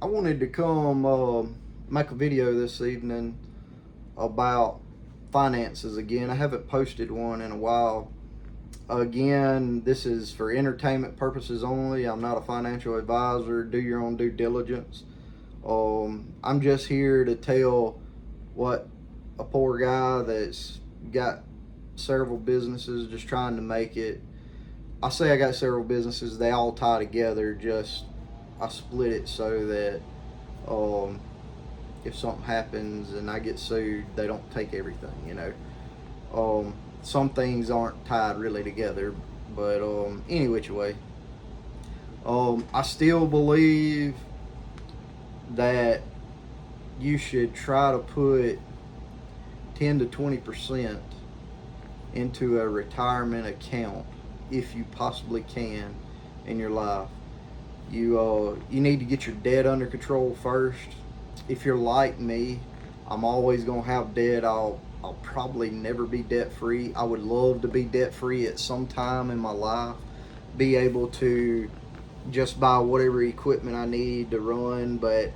I wanted to come make a video this evening about finances again. I haven't posted one in a while. Again, this is for entertainment purposes only. I'm not a financial advisor. Do your own due diligence. I'm just here to tell what a poor guy that's got several businesses just trying to make it. I say I got several businesses, they all tie together. Just I split it so that um, if something happens and I get sued, they don't take everything. Some things aren't tied really together, but any which way, I still believe that you should try to put 10 to 20% into a retirement account if you possibly can in your life. You need to get your debt under control first. If you're like me, I'm always gonna have debt. I'll probably never be debt free. I would love to be debt free at some time in my life, be able to just buy whatever equipment I need to run, but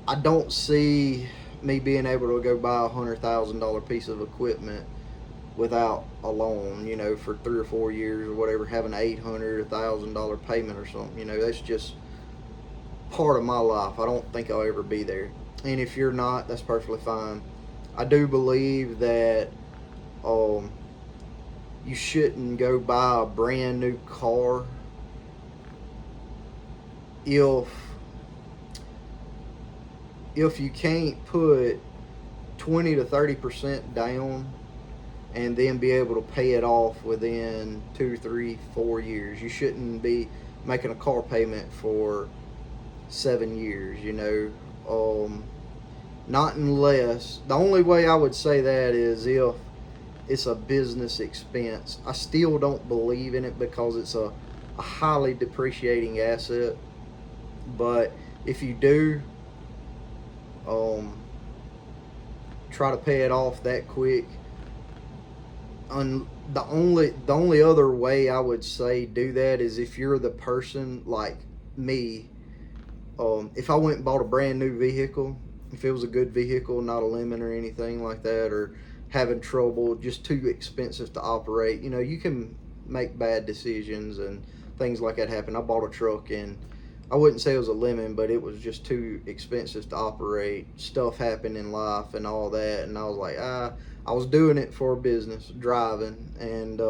I don't see me being able to go buy $100,000 piece of equipment without a loan, for 3 or 4 years or whatever, having an $800, $1,000 payment or something. That's just part of my life. I don't think I'll ever be there. And if you're not, that's perfectly fine. I do believe that you shouldn't go buy a brand new car if you can't put 20 to 30% down and then be able to pay it off within 2, 3, 4 years. You shouldn't be making a car payment for 7 years. Not unless, the only way I would say that is if it's a business expense. I still don't believe in it because it's a highly depreciating asset. But if you do, try to pay it off that quick. The only other way I would say do that is if you're the person like me. If I went and bought a brand new vehicle, if it was a good vehicle, not a lemon or anything like that, or having trouble, just too expensive to operate, you can make bad decisions and things like that happen. I bought a truck and I wouldn't say it was a lemon, but it was just too expensive to operate. Stuff happened in life and all that, and I was like, I was doing it for a business, driving, and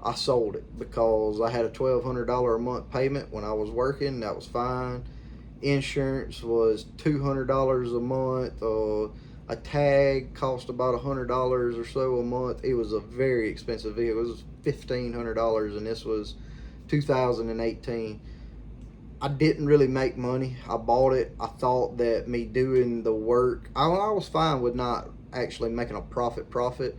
I sold it because I had a $1,200 a month payment when I was working. That was fine. Insurance was $200 a month. A tag cost about $100 or so a month. It was a very expensive vehicle. It was $1,500, and this was 2018. I didn't really make money. I bought it. I thought that me doing the work, I was fine with not actually making a profit.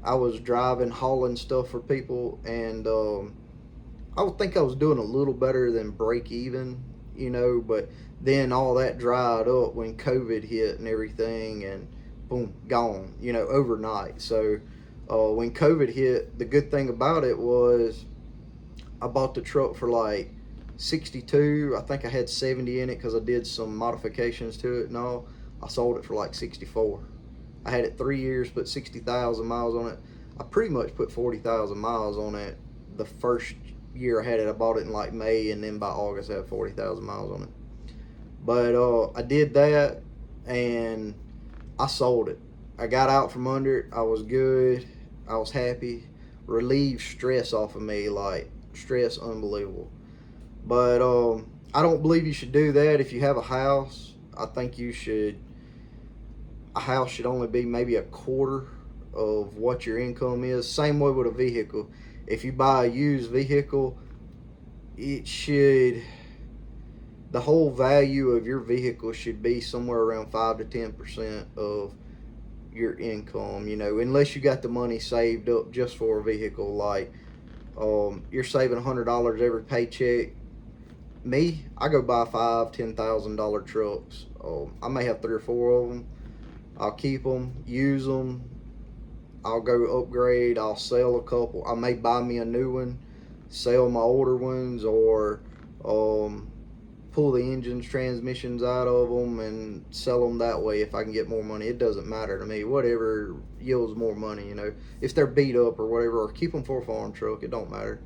I was driving, hauling stuff for people, and I would think I was doing a little better than break even, but then all that dried up when COVID hit and everything, and boom, gone, overnight. So when COVID hit, the good thing about it was I bought the truck for like 62. I think I had 70 in it because I did some modifications to it and all. I sold it for like 64. I had it 3 years, put 60,000 miles on it. I pretty much put 40,000 miles on it the first year I had it. I bought it in like May, and then by August I had 40,000 miles on it. But I did that and I sold it. I got out from under it. I was good. I was happy. Relieved stress off of me, like stress unbelievable. But I don't believe you should do that if you have a house. I think a house should only be maybe a quarter of what your income is. Same way with a vehicle. If you buy a used vehicle, the whole value of your vehicle should be somewhere around 5 to 10% of your income, unless you got the money saved up just for a vehicle. Like you're saving $100 every paycheck. Me, I go buy $5,000, $10,000 trucks. I may have 3 or 4 of them. I'll keep them, use them. I'll go upgrade. I'll sell a couple. I may buy me a new one, sell my older ones, or pull the engines, transmissions out of them and sell them that way if I can get more money. It doesn't matter to me. Whatever yields more money, you know. If they're beat up or whatever, or keep them for a farm truck, it don't matter.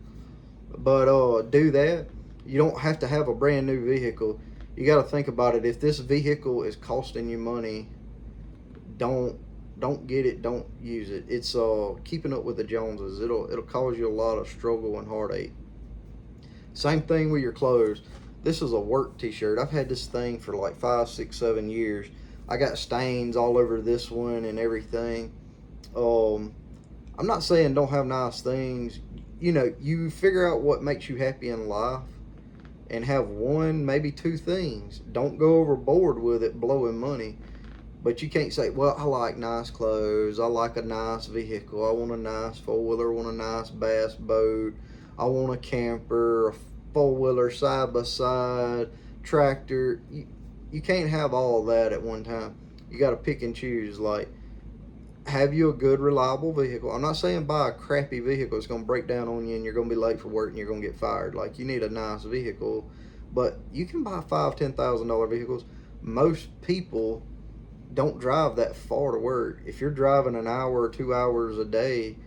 But do that. You don't have to have a brand new vehicle. You got to think about it. If this vehicle is costing you money, don't get it. Don't use it. It's keeping up with the Joneses. It'll cause you a lot of struggle and heartache. Same thing with your clothes. This is a work t-shirt. I've had this thing for like 5, 6, 7 years. I got stains all over this one and everything. I'm not saying don't have nice things. You know, you figure out what makes you happy in life and have one, maybe two things. Don't go overboard with it blowing money. But you can't say, well, I like nice clothes. I like a nice vehicle. I want a nice four-wheeler. I want a nice bass boat. I want a camper, a four-wheeler, side-by-side, tractor. You can't have all that at one time. You got to pick and choose. Like, have you a good, reliable vehicle? I'm not saying buy a crappy vehicle. It's going to break down on you and you're going to be late for work and you're going to get fired. Like, you need a nice vehicle. But you can buy $5,000, $10,000 vehicles. Most people don't drive that far to work. If you're driving an hour or 2 hours a day,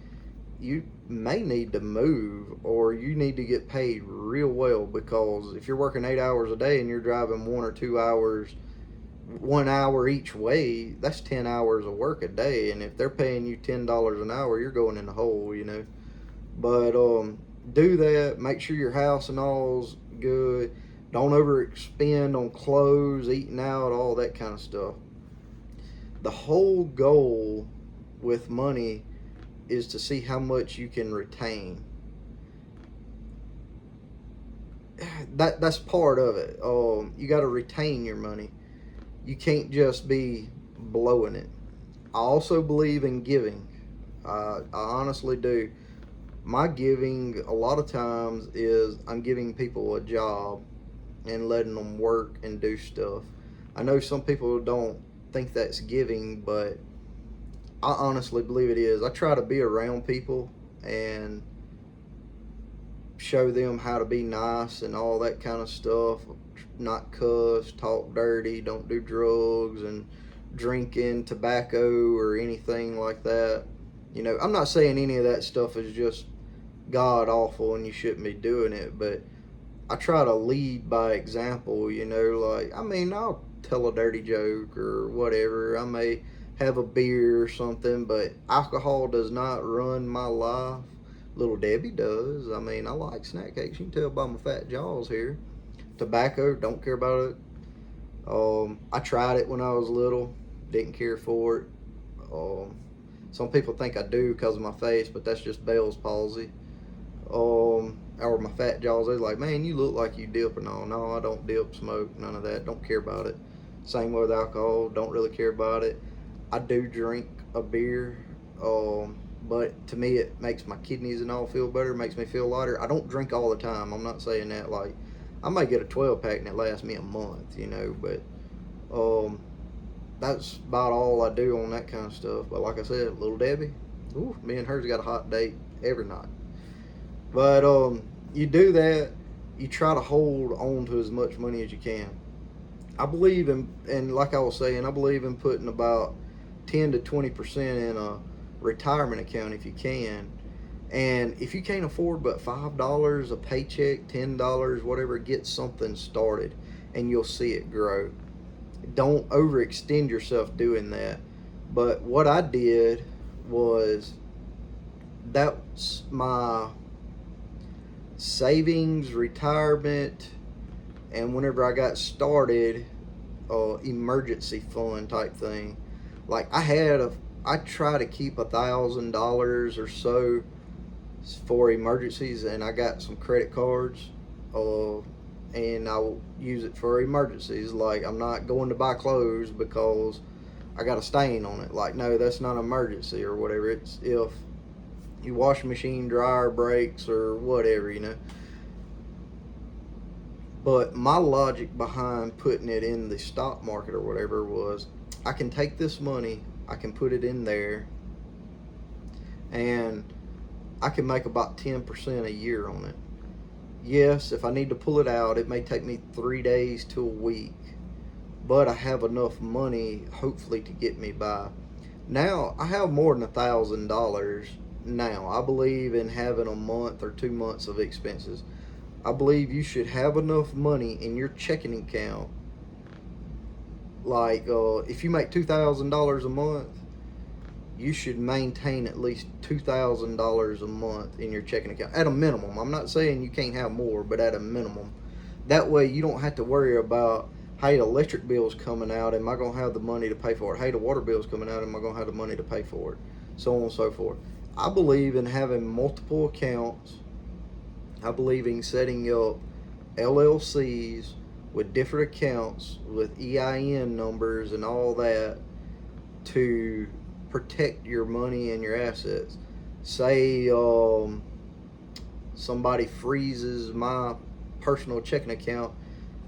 you may need to move, or you need to get paid real well, because if you're working 8 hours a day and you're driving 1 or 2 hours, 1 hour each way, that's 10 hours of work a day. And if they're paying you $10 an hour, you're going in the hole, you know. But do that. Make sure your house and all's good. Don't overspend on clothes, eating out, all that kind of stuff. The whole goal with money is to see how much you can retain. That's part of it. You got to retain your money. You can't just be blowing it. I also believe in giving. I honestly do. My giving a lot of times is I'm giving people a job and letting them work and do stuff. I know some people don't think that's giving, but I honestly believe it is. I try to be around people and show them how to be nice and all that kind of stuff. Not cuss, talk dirty, don't do drugs and drinking, tobacco, or anything like that. You know, I'm not saying any of that stuff is just god awful and you shouldn't be doing it, but I try to lead by example, you know. Like, I mean, I'll tell a dirty joke or whatever. I may have a beer or something, but alcohol does not run my life. Little Debbie does. I mean, I like snack cakes. You can tell by my fat jaws here. Tobacco, don't care about it. I tried it when I was little, didn't care for it. Some people think I do because of my face, but that's just Bell's palsy. Or my fat jaws. They're like, man, you look like you dip and all. No, I don't dip, smoke, none of that. Don't care about it. Same with alcohol. Don't really care about it. I do drink a beer, but to me it makes my kidneys and all feel better, makes me feel lighter. I don't drink all the time. I'm not saying that. Like, I might get a 12-pack and it lasts me a month, you know, but that's about all I do on that kind of stuff. But like I said, Little Debbie, ooh, me and her's got a hot date every night. But you do that, you try to hold on to as much money as you can. I believe in, and like I was saying, I believe in putting about 10 to 20% in a retirement account if you can. And if you can't afford but $5 a paycheck, $10, whatever, get something started and you'll see it grow. Don't overextend yourself doing that. But what I did was, that's my savings, retirement, and whenever I got started, emergency fund type thing. Like, I try to keep $1,000 or so for emergencies, and I got some credit cards, and I'll use it for emergencies. Like, I'm not going to buy clothes because I got a stain on it. Like, no, that's not an emergency or whatever. It's if your washing machine dryer breaks or whatever, you know. But my logic behind putting it in the stock market or whatever was, I can take this money, I can put it in there, and I can make about 10% a year on it. Yes, if I need to pull it out, it may take me 3 days to a week, but I have enough money, hopefully, to get me by. Now, I have more than $1,000 now. I believe in having a month or 2 months of expenses. I believe you should have enough money in your checking account. Like, if you make $2,000 a month, you should maintain at least $2,000 a month in your checking account at a minimum. I'm not saying you can't have more, but at a minimum. That way, you don't have to worry about, hey, the electric bill's coming out. Am I going to have the money to pay for it? Hey, the water bill's coming out. Am I going to have the money to pay for it? So on and so forth. I believe in having multiple accounts. I believe in setting up LLCs with different accounts with EIN numbers and all that to protect your money and your assets. Say somebody freezes my personal checking account,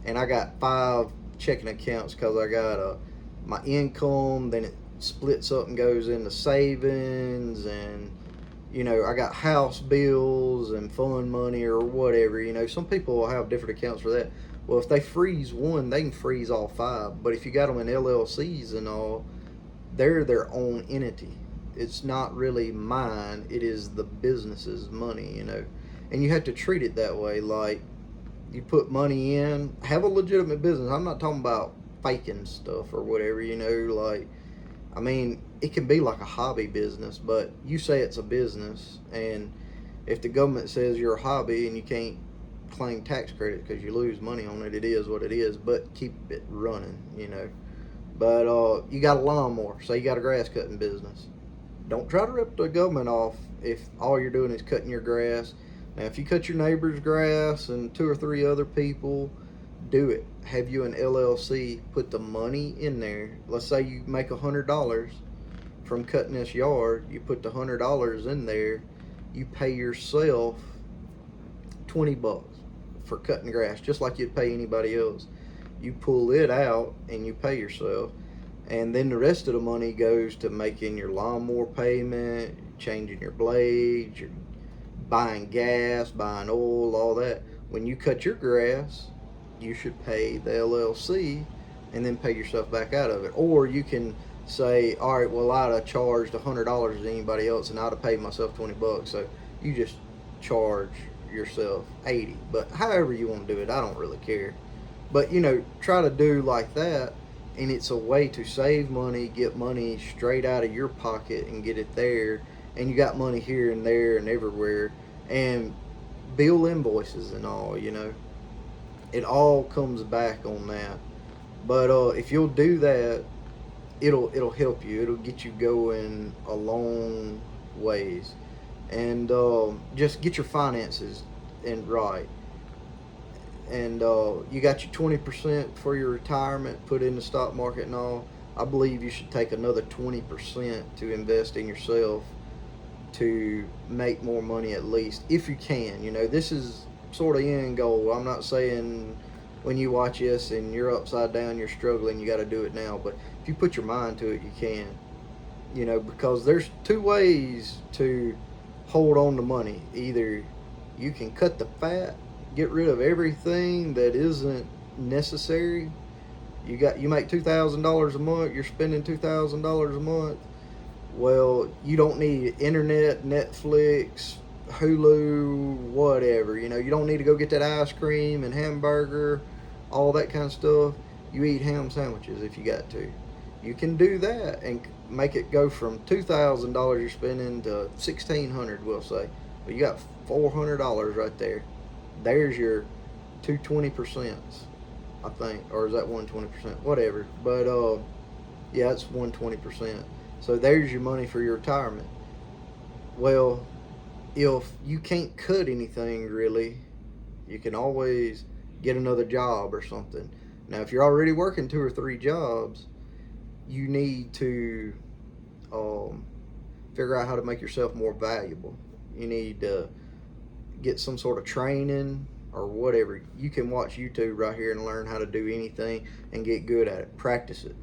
and I got 5 checking accounts because I got my income, then it splits up and goes into savings, and I got house bills and fund money or whatever. Some people will have different accounts for that. Well, if they freeze one, they can freeze all 5. But if you got them in LLCs and all, they're their own entity. It's not really mine. It is the business's money, And you have to treat it that way. Like, you put money in, have a legitimate business. I'm not talking about faking stuff or whatever, like, I mean, it can be like a hobby business, but you say it's a business, and if the government says you're a hobby and you can't claim tax credit because you lose money on it, it is what it is, but keep it running, But you got a lawnmower, say you got a grass cutting business. Don't try to rip the government off if all you're doing is cutting your grass. Now, if you cut your neighbor's grass and 2 or 3 other people, do it. Have you an LLC, put the money in there. Let's say you make $100 from cutting this yard. You put the $100 in there. You pay yourself $20 for cutting grass, just like you'd pay anybody else. You pull it out and you pay yourself, and then the rest of the money goes to making your lawnmower payment, changing your blades, you're buying gas, buying oil, all that. When you cut your grass, you should pay the LLC and then pay yourself back out of it. Or you can say, all right, well, I'd have charged $100 to anybody else and I'd have paid myself $20, so you just charge yourself 80. But however you want to do it, I don't really care. But try to do like that, and it's a way to save money, get money straight out of your pocket and get it there, and you got money here and there and everywhere, and bill invoices and all. It all comes back on that. But if you'll do that, it'll help you. It'll get you going a long ways, and just get your finances and right. And you got your 20% for your retirement put in the stock market and all. I believe you should take another 20% to invest in yourself to make more money, at least, if you can. This is sort of end goal. I'm not saying when you watch this and you're upside down, you're struggling, you got to do it now. But if you put your mind to it, you can. Because there's 2 ways to hold on to money. Either you can cut the fat, get rid of everything that isn't necessary. You make $2,000 a month, you're spending $2,000 a month. Well, you don't need internet, Netflix, Hulu, whatever. You don't need to go get that ice cream and hamburger, all that kind of stuff. You eat ham sandwiches if you got to. You can do that and make it go from $2,000 you're spending to $1,600, we'll say. But you got $400 right there. There's your 220%, I think, or is that 120%? Whatever. But yeah, it's 120%. So there's your money for your retirement. Well, if you can't cut anything really, you can always get another job or something. Now, if you're already working 2 or 3 jobs, you need to figure out how to make yourself more valuable. You need to get some sort of training or whatever. You can watch YouTube right here and learn how to do anything and get good at it. Practice it.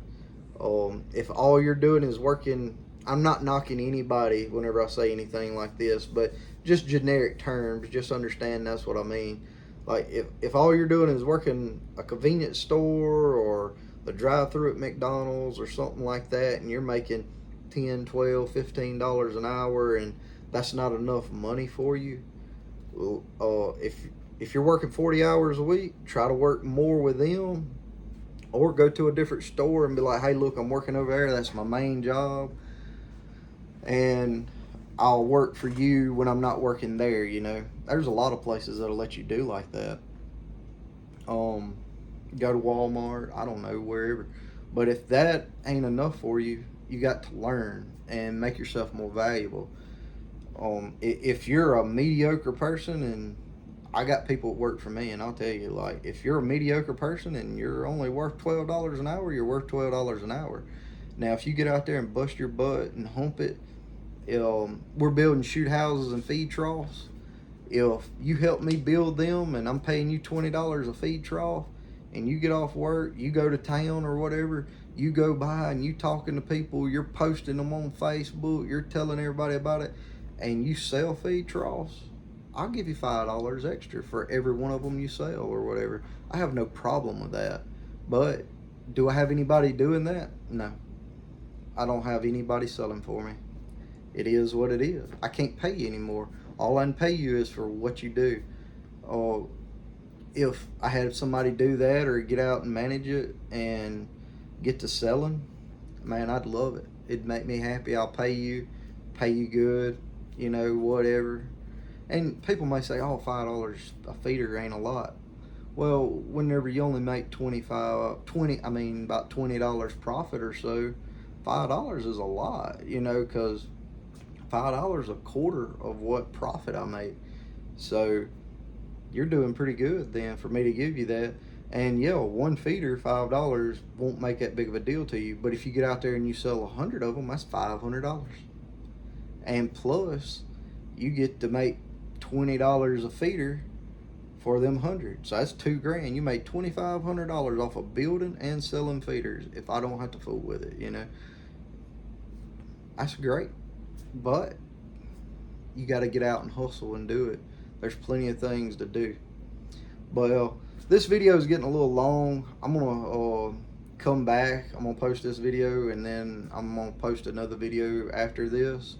If all you're doing is working, I'm not knocking anybody whenever I say anything like this, but just generic terms, just understand that's what I mean. Like if all you're doing is working a convenience store or the drive-through at McDonald's or something like that, and you're making 10, 12, $15 an hour, and that's not enough money for you, well, if you're working 40 hours a week, try to work more with them, or go to a different store and be like, hey, look, I'm working over there. That's my main job, and I'll work for you when I'm not working there. You know, there's a lot of places that'll let you do like that. Go to Walmart, I don't know, wherever. But if that ain't enough for you, you got to learn and make yourself more valuable. If you're a mediocre person, and I got people that work for me, and I'll tell you, like, if you're a mediocre person and you're only worth $12 an hour, you're worth $12 an hour. Now, if you get out there and bust your butt and hump it, we're building shoot houses and feed troughs. If you help me build them and I'm paying you $20 a feed trough, and you get off work, you go to town or whatever, you go by and you talking to people, you're posting them on Facebook, you're telling everybody about it, and you sell feed troughs, I'll give you $5 extra for every one of them you sell or whatever. I have no problem with that. But do I have anybody doing that? No. I don't have anybody selling for me. It is what it is. I can't pay you anymore. All I can pay you is for what you do. If I had somebody do that or get out and manage it and get to selling, man, I'd love it. It'd make me happy. I'll pay you good, you know, whatever. And people may say, oh, $5 a feeder ain't a lot. Well, whenever you only make about $20 profit or so, $5 is a lot, you know, because $5 a quarter of what profit I make. So you're doing pretty good then for me to give you that. And yeah, one feeder, $5 won't make that big of a deal to you. But if you get out there and you sell 100 of them, that's $500. And plus, you get to make $20 a feeder for them 100. So that's $2,000. You made $2,500 off of building and selling feeders if I don't have to fool with it, you know. That's great. But you got to get out and hustle and do it. There's plenty of things to do. But this video is getting a little long. I'm gonna come back. I'm gonna post this video, and then I'm gonna post another video after this,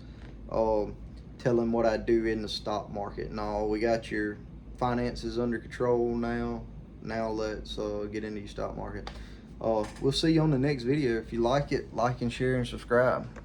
telling what I do in the stock market and all. We got your finances under control now. Now let's get into your stock market. We'll see you on the next video. If you like it, like and share and subscribe.